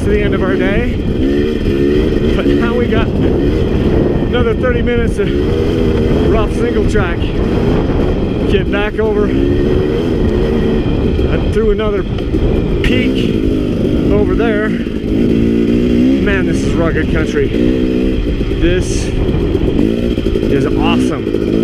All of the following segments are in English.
to the end of our day, but now we got another 30 minutes of rough single track. Get back over through another peak over there. Man, this is rugged country. This is awesome.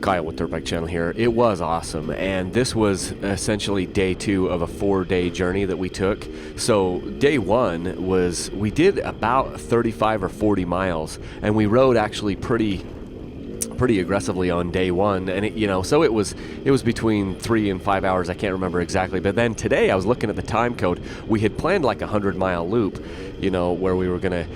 Kyle with Dirt Bike Channel here. It was awesome, and this was essentially day 2 of a 4-day journey that we took. So day 1 was, we did about 35 or 40 miles, and we rode actually pretty aggressively on day 1, and it, you know, so it was between 3 and 5 hours. I can't remember exactly, but then today I was looking at the time code. We had planned like a 100-mile loop, you know, where we were gonna,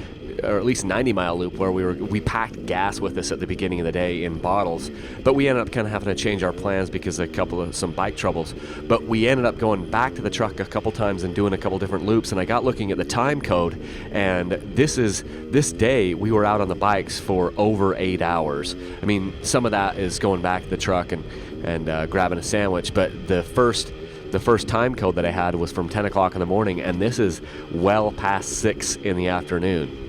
or at least 90-mile loop, where we packed gas with us at the beginning of the day in bottles, but we ended up kind of having to change our plans because of some bike troubles. But we ended up going back to the truck a couple times and doing a couple different loops, and I got looking at the time code, and this day we were out on the bikes for over 8 hours. I mean, some of that is going back to the truck and grabbing a sandwich, but the first time code that I had was from 10 o'clock in the morning, and this is well past 6 in the afternoon.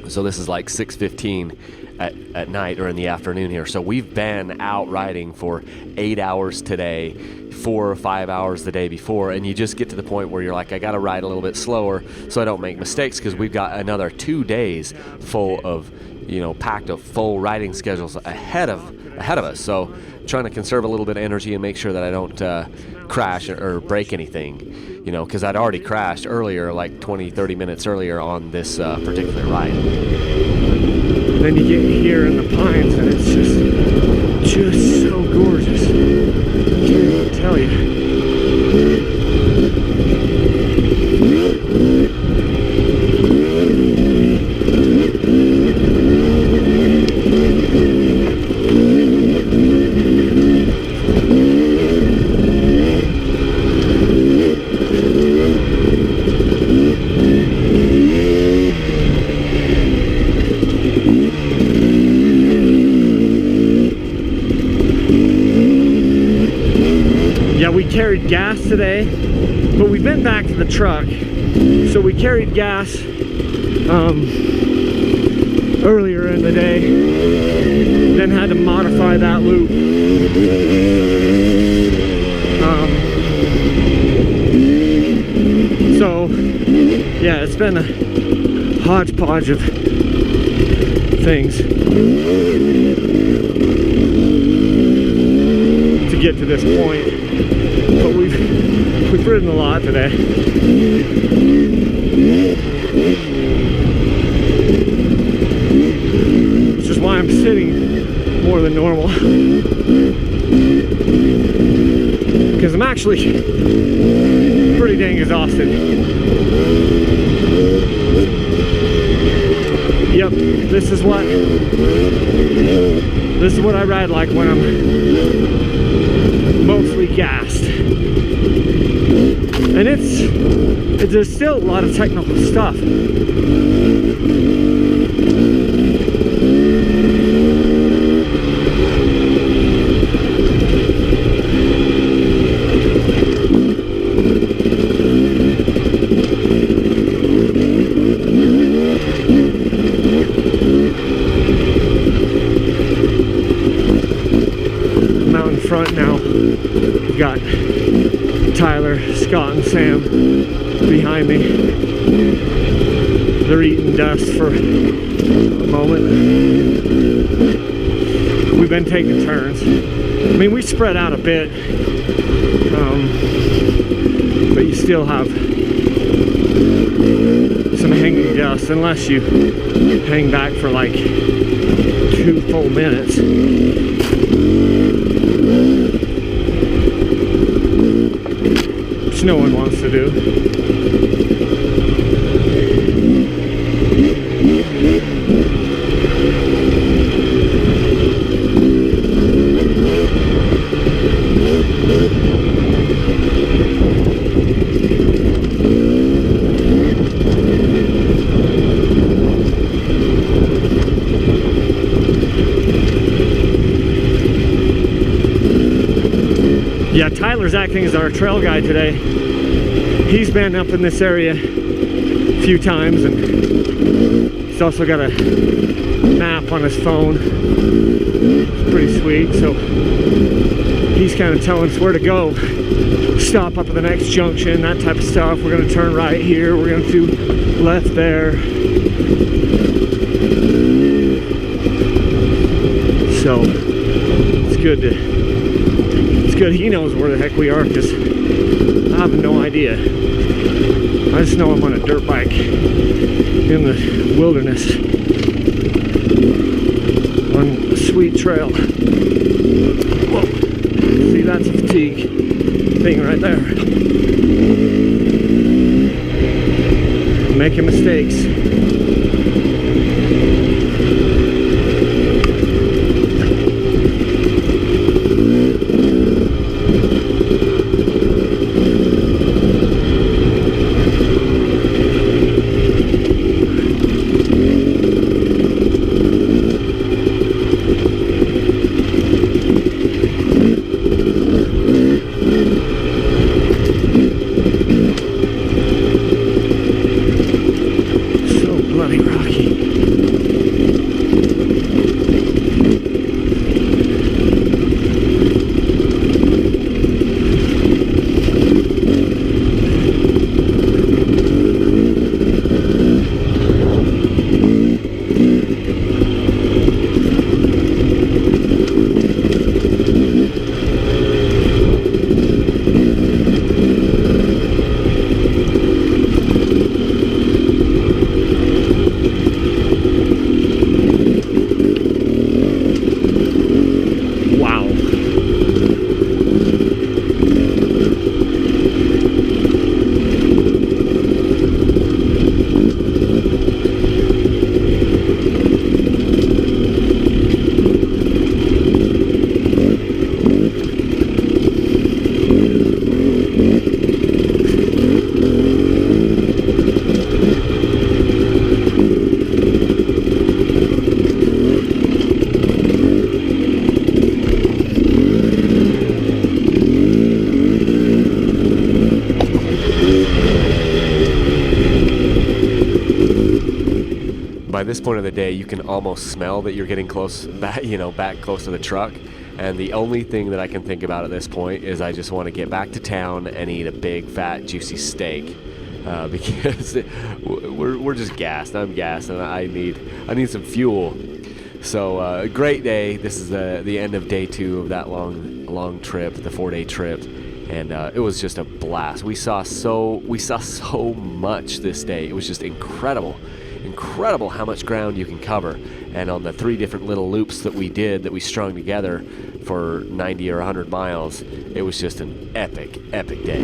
So this is like 6:15 at night or in the afternoon here. So we've been out riding for 8 hours today, 4 or 5 hours the day before, and you just get to the point where you're like, I gotta ride a little bit slower so I don't make mistakes, because we've got another 2 days full of, you know, packed of full riding schedules ahead of us. So trying to conserve a little bit of energy and make sure that I don't crash or break anything, you know, because I'd already crashed earlier, like 20-30 minutes earlier on this particular ride. Then you get here in the pines, and it's just so gorgeous. Can't even tell you. Carried gas today, but we've been back to the truck, so we carried gas earlier in the day, then had to modify that loop. So yeah, it's been a hodgepodge of things to get to this point. But we've ridden a lot today. Which is why I'm sitting more than normal. Because I'm actually pretty dang exhausted. Yep, this is what I ride like when I'm mostly gassed. And there's still a lot of technical stuff. I'm out in front now. We've got Tyler, Scott, and Sam behind me. They're eating dust for a moment. We've been taking turns. I mean, we spread out a bit, but you still have some hanging dust unless you hang back for like 2 full minutes. Which no one wants to do. Yeah, Tyler's acting as our trail guide today. he's been up in this area a few times, and he's also got a map on his phone. It's pretty sweet. So he's kind of telling us where to go. Stop up at the next junction, that type of stuff. We're going to turn right here. We're going to do left there. So it's good to, it's good he knows where the heck we are, because I have no idea. I just know I'm on a dirt bike in the wilderness on a sweet trail. Whoa. See, that's a fatigue thing right there. Making mistakes. By this point of the day, you can almost smell that you're getting close, back close to the truck. And the only thing that I can think about at this point is I just want to get back to town and eat a big, fat, juicy steak, because we're just gassed. I'm gassed, and I need some fuel. So great day. This is the end of day 2 of that long trip, the 4-day trip, and it was just a blast. We saw so much this day. It was just incredible how much ground you can cover. And on the 3 different little loops that we strung together for 90 or 100 miles, it was just an epic day.